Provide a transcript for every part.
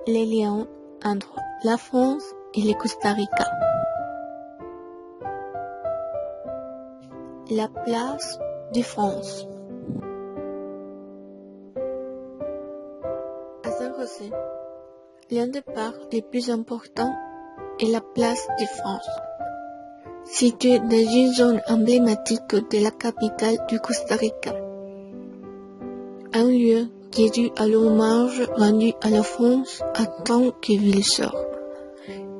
les liens entre la France et le Costa Rica. La place de France. À San José, l'un des parcs les plus importants est la place de France, située dans une zone emblématique de la capitale du Costa Rica. Un lieu qui est dû à l'hommage rendu à la France en tant que ville sœur.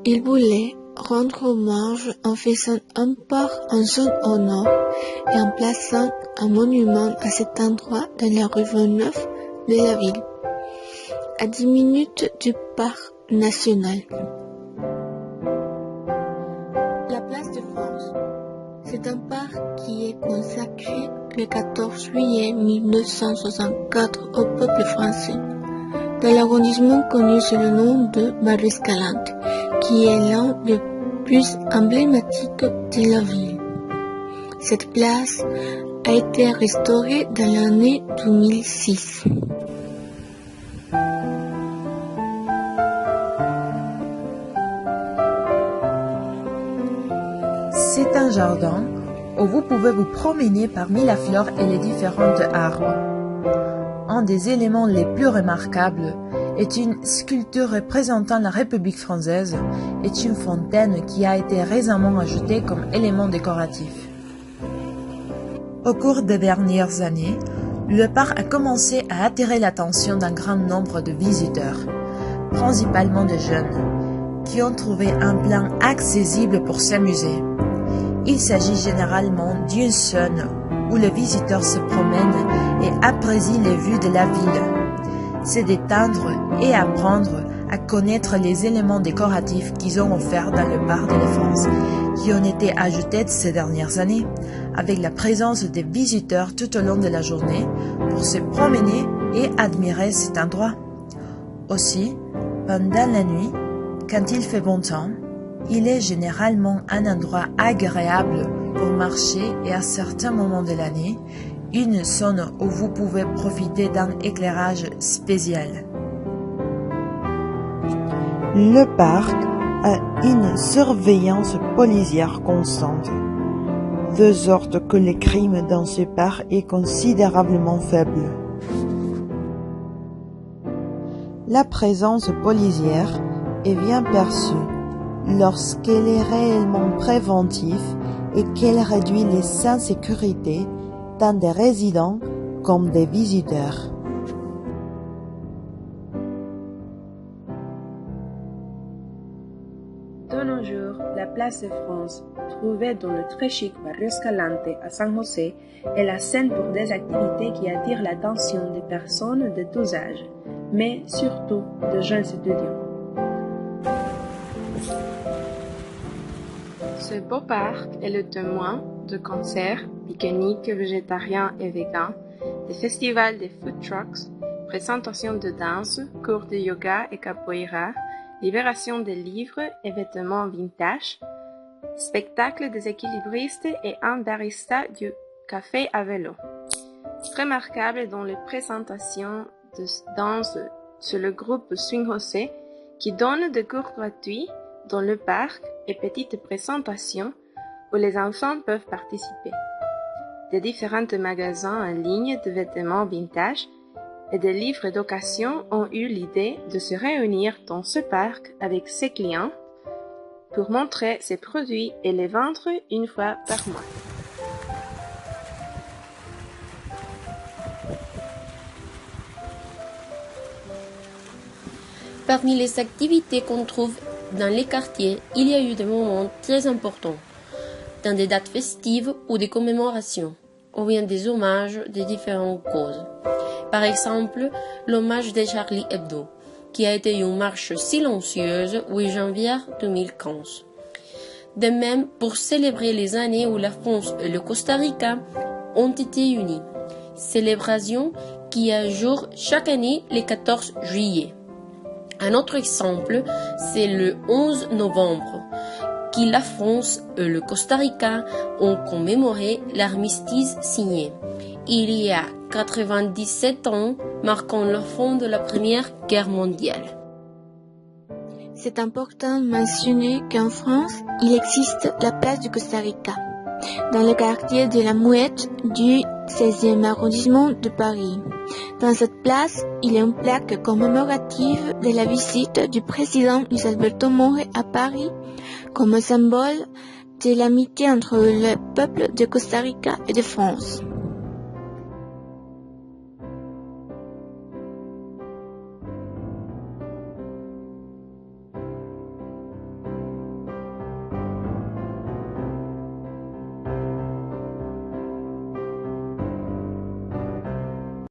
Il voulait rendre hommage en faisant un parc en son honneur et en plaçant un monument à cet endroit dans la rue Villeneuve de la ville, à 10 minutes du parc national. La place de France, c'est un parc qui est consacré le 14 juillet 1964 au peuple français, dans l'arrondissement connu sous le nom de Barrio Escalante, qui est l'un des plus emblématiques de la ville. Cette place a été restaurée dans l'année 2006. C'est un jardin où vous pouvez vous promener parmi la flore et les différents arbres. Un des éléments les plus remarquables est une sculpture représentant la République française et une fontaine qui a été récemment ajoutée comme élément décoratif. Au cours des dernières années, le parc a commencé à attirer l'attention d'un grand nombre de visiteurs, principalement de jeunes, qui ont trouvé un plan accessible pour s'amuser. Il s'agit généralement d'une zone où les visiteurs se promènent et apprécient les vues de la ville, se détendre et apprendre à connaître les éléments décoratifs qu'ils ont offerts dans le parc de la France, qui ont été ajoutés ces dernières années, avec la présence des visiteurs tout au long de la journée pour se promener et admirer cet endroit. Aussi, pendant la nuit, quand il fait bon temps, il est généralement un endroit agréable pour marcher et à certains moments de l'année, une zone où vous pouvez profiter d'un éclairage spécial. Le parc a une surveillance policière constante, de sorte que le crime dans ce parc est considérablement faible. La présence policière est bien perçue lorsqu'elle est réellement préventive et qu'elle réduit les insécurités tant des résidents comme des visiteurs. De nos jours, la place de France, trouvée dans le très chic Barrio Escalante à San José, est la scène pour des activités qui attirent l'attention des personnes de tous âges, mais surtout de jeunes étudiants. Ce beau parc est le témoin de concerts, pique-niques végétariens et végans, des festivals de food trucks, présentations de danse, cours de yoga et capoeira, libération des livres et vêtements vintage, spectacles des équilibristes et un barista du café à vélo. Remarquable dans les présentations de danse sur le groupe Swing José qui donne des cours gratuits dans le parc et petites présentations où les enfants peuvent participer. Des différents magasins en ligne de vêtements vintage et des livres d'occasion ont eu l'idée de se réunir dans ce parc avec ses clients pour montrer ses produits et les vendre une fois par mois. Parmi les activités qu'on trouve dans les quartiers, il y a eu des moments très importants, dans des dates festives ou des commémorations, ou bien des hommages de différentes causes. Par exemple, l'hommage de Charlie Hebdo, qui a été une marche silencieuse 8 janvier 2015. De même, pour célébrer les années où la France et le Costa Rica ont été unis, célébration qui a jour chaque année le 14 juillet. Un autre exemple, c'est le 11 novembre, qui la France et le Costa Rica ont commémoré l'armistice signé, il y a 97 ans, marquant la fin de la Première Guerre mondiale. c'est important de mentionner qu'en France, il existe la place du Costa Rica, dans le quartier de la Mouette du 16e arrondissement de Paris. Dans cette place, il y a une plaque commémorative de la visite du président Luis Alberto Moure à Paris comme symbole de l'amitié entre le peuple de Costa Rica et de France.